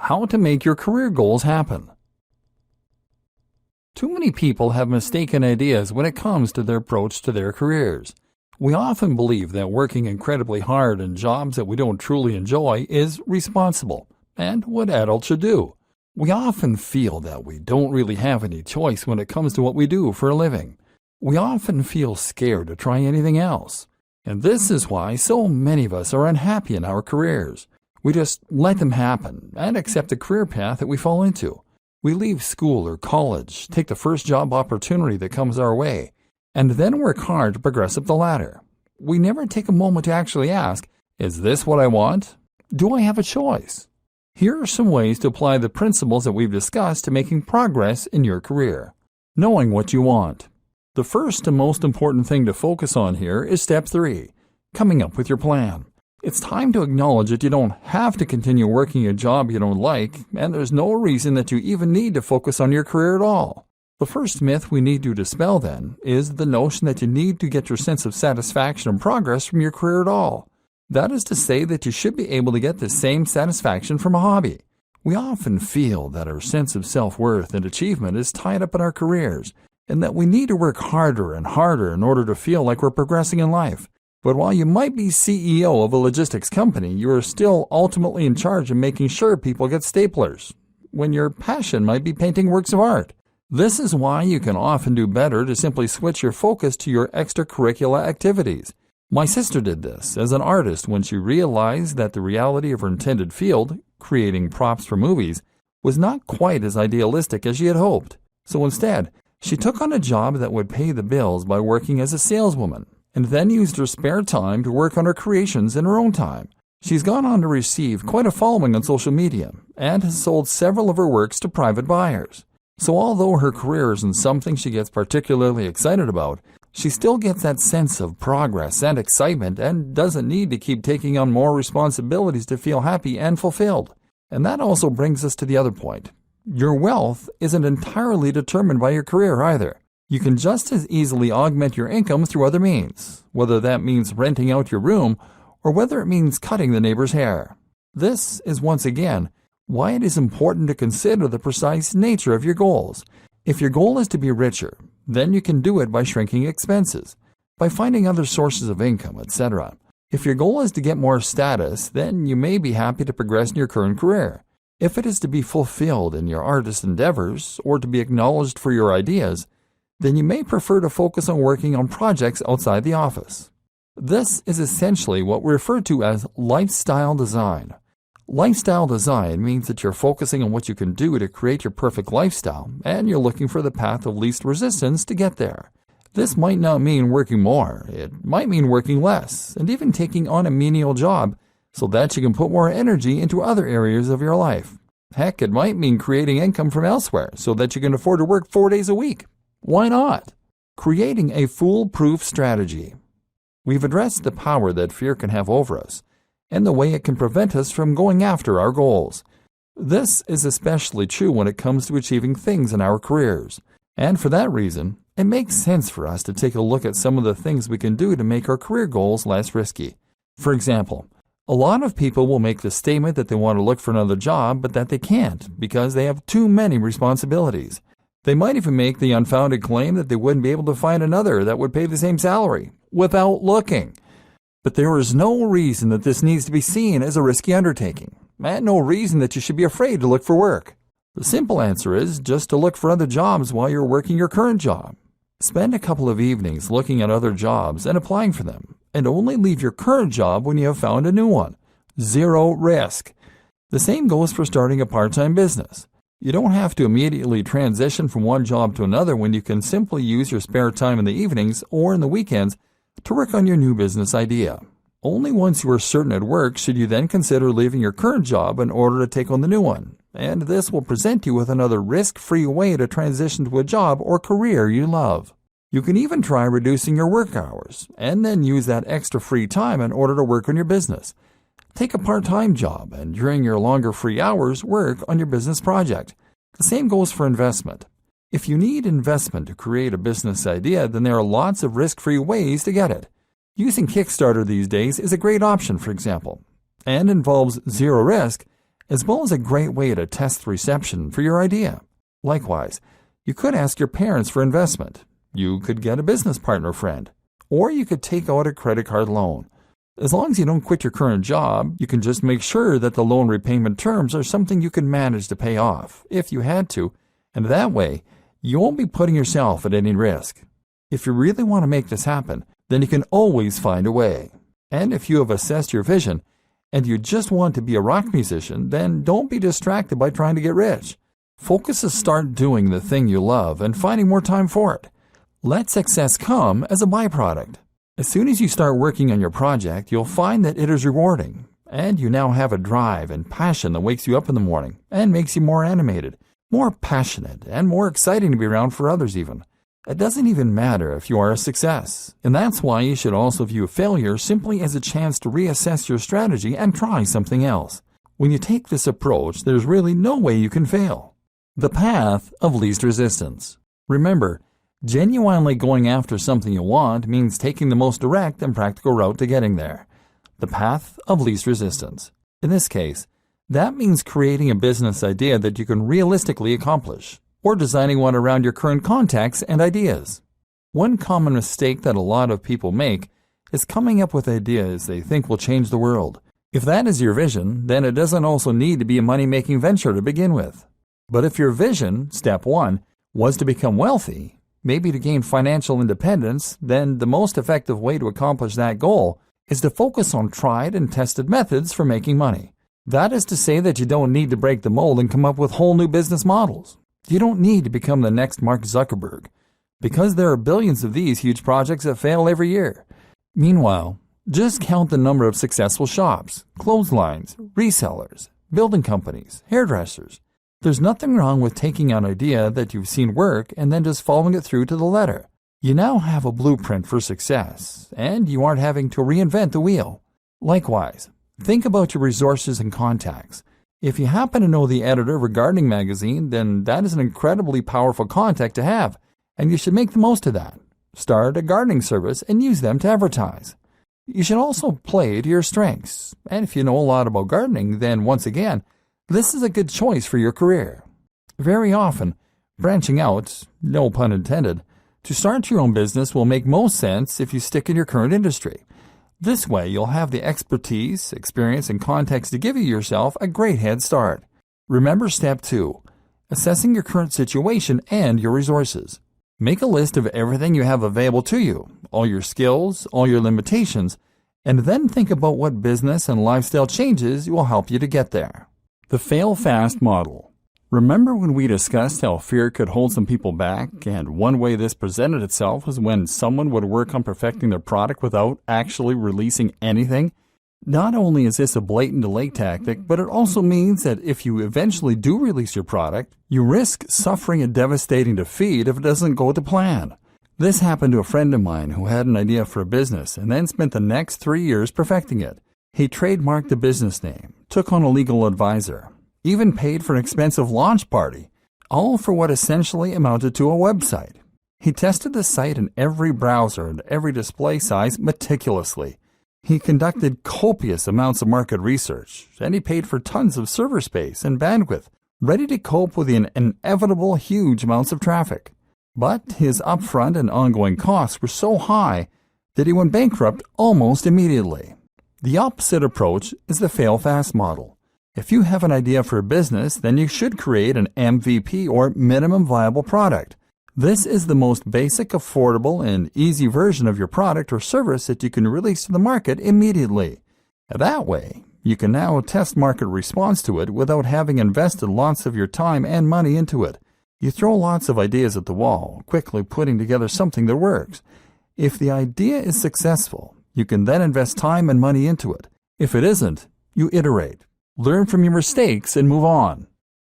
How to make your career goals happen. Too many people have mistaken ideas when it comes to their approach to their careers. We often believe that working incredibly hard in jobs that we don't truly enjoy is responsible and what adults should do. We often feel that we don't really have any choice when it comes to what we do for a living. We often feel scared to try anything else. And this is why so many of us are unhappy in our careers. We just let them happen and accept the career path that we fall into. We leave school or college, take the first job opportunity that comes our way, and then work hard to progress up the ladder. We never take a moment to actually ask, is this what I want? Do I have a choice? Here are some ways to apply the principles that we've discussed to making progress in your career. Knowing what you want. The first and most important thing to focus on here is step 3, coming up with your plan. It's time to acknowledge that you don't have to continue working a job you don't like, and there's no reason that you even need to focus on your career at all. The first myth we need to dispel, then, is the notion that you need to get your sense of satisfaction and progress from your career at all. That is to say that you should be able to get the same satisfaction from a hobby. We often feel that our sense of self-worth and achievement is tied up in our careers, and that we need to work harder and harder in order to feel like we're progressing in life. But while you might be CEO of a logistics company, you are still ultimately in charge of making sure people get staplers, when your passion might be painting works of art. This is why you can often do better to simply switch your focus to your extracurricular activities. My sister did this as an artist when she realized that the reality of her intended field, creating props for movies, was not quite as idealistic as she had hoped. So instead, she took on a job that would pay the bills by working as a saleswoman, and then used her spare time to work on her creations in her own time. She's gone on to receive quite a following on social media, and has sold several of her works to private buyers. So although her career isn't something she gets particularly excited about, she still gets that sense of progress and excitement and doesn't need to keep taking on more responsibilities to feel happy and fulfilled. And that also brings us to the other point. Your wealth isn't entirely determined by your career either. You can just as easily augment your income through other means, whether that means renting out your room or whether it means cutting the neighbor's hair. This is once again why it is important to consider the precise nature of your goals. If your goal is to be richer, then you can do it by shrinking expenses, by finding other sources of income, etc. If your goal is to get more status, then you may be happy to progress in your current career. If it is to be fulfilled in your artist endeavors or to be acknowledged for your ideas, then you may prefer to focus on working on projects outside the office. This is essentially what we refer to as lifestyle design. Lifestyle design means that you're focusing on what you can do to create your perfect lifestyle, and you're looking for the path of least resistance to get there. This might not mean working more, it might mean working less, and even taking on a menial job so that you can put more energy into other areas of your life. Heck, it might mean creating income from elsewhere so that you can afford to work 4 days a week. Why not? Creating a foolproof strategy. We've addressed the power that fear can have over us, and the way it can prevent us from going after our goals. This is especially true when it comes to achieving things in our careers. And for that reason, it makes sense for us to take a look at some of the things we can do to make our career goals less risky. For example, a lot of people will make the statement that they want to look for another job, but that they can't because they have too many responsibilities. They might even make the unfounded claim that they wouldn't be able to find another that would pay the same salary without looking. But there is no reason that this needs to be seen as a risky undertaking, and no reason that you should be afraid to look for work. The simple answer is just to look for other jobs while you're working your current job. Spend a couple of evenings looking at other jobs and applying for them, and only leave your current job when you have found a new one. Zero risk. The same goes for starting a part-time business. You don't have to immediately transition from one job to another when you can simply use your spare time in the evenings or in the weekends to work on your new business idea. Only once you are certain it works should you then consider leaving your current job in order to take on the new one, and this will present you with another risk-free way to transition to a job or career you love. You can even try reducing your work hours, and then use that extra free time in order to work on your business. Take a part-time job, and during your longer free hours, work on your business project. The same goes for investment. If you need investment to create a business idea, then there are lots of risk-free ways to get it. Using Kickstarter these days is a great option, for example, and involves zero risk as well as a great way to test the reception for your idea. Likewise, you could ask your parents for investment. You could get a business partner friend, or you could take out a credit card loan. As long as you don't quit your current job, you can just make sure that the loan repayment terms are something you can manage to pay off, if you had to, and that way, you won't be putting yourself at any risk. If you really want to make this happen, then you can always find a way. And if you have assessed your vision, and you just want to be a rock musician, then don't be distracted by trying to get rich. Focus is start doing the thing you love and finding more time for it. Let success come as a byproduct. As soon as you start working on your project, you'll find that it is rewarding, and you now have a drive and passion that wakes you up in the morning and makes you more animated, more passionate, and more exciting to be around for others even. It doesn't even matter if you are a success, and that's why you should also view failure simply as a chance to reassess your strategy and try something else. When you take this approach, there's really no way you can fail. The path of least resistance. Remember, genuinely going after something you want means taking the most direct and practical route to getting there. The path of least resistance. In this case, that means creating a business idea that you can realistically accomplish, or designing one around your current contacts and ideas. One common mistake that a lot of people make is coming up with ideas they think will change the world. If that is your vision, then it doesn't also need to be a money-making venture to begin with. But if your vision, step 1, was to become wealthy, maybe to gain financial independence, then the most effective way to accomplish that goal is to focus on tried and tested methods for making money. That is to say that you don't need to break the mold and come up with whole new business models. You don't need to become the next Mark Zuckerberg, because there are billions of these huge projects that fail every year. Meanwhile, just count the number of successful shops, clotheslines, resellers, building companies, hairdressers. There's nothing wrong with taking an idea that you've seen work and then just following it through to the letter. You now have a blueprint for success, and you aren't having to reinvent the wheel. Likewise, think about your resources and contacts. If you happen to know the editor of a gardening magazine, then that is an incredibly powerful contact to have, and you should make the most of that. Start a gardening service and use them to advertise. You should also play to your strengths, and if you know a lot about gardening, then once again, this is a good choice for your career. Very often, branching out, no pun intended, to start your own business will make most sense if you stick in your current industry. This way, you'll have the expertise, experience, and context to give yourself a great head start. Remember step 2, assessing your current situation and your resources. Make a list of everything you have available to you, all your skills, all your limitations, and then think about what business and lifestyle changes will help you to get there. The fail-fast model. Remember when we discussed how fear could hold some people back, and one way this presented itself was when someone would work on perfecting their product without actually releasing anything? Not only is this a blatant delay tactic, but it also means that if you eventually do release your product, you risk suffering a devastating defeat if it doesn't go to plan. This happened to a friend of mine who had an idea for a business and then spent the next 3 years perfecting it. He trademarked the business name, took on a legal advisor, even paid for an expensive launch party, all for what essentially amounted to a website. He tested the site in every browser and every display size meticulously. He conducted copious amounts of market research, and he paid for tons of server space and bandwidth, ready to cope with the inevitable huge amounts of traffic. But his upfront and ongoing costs were so high that he went bankrupt almost immediately. The opposite approach is the fail-fast model. If you have an idea for a business, then you should create an MVP or minimum viable product. This is the most basic, affordable, and easy version of your product or service that you can release to the market immediately. That way, you can now test market response to it without having invested lots of your time and money into it. You throw lots of ideas at the wall, quickly putting together something that works. If the idea is successful, you can then invest time and money into it. If it isn't, you iterate, learn from your mistakes, and move on.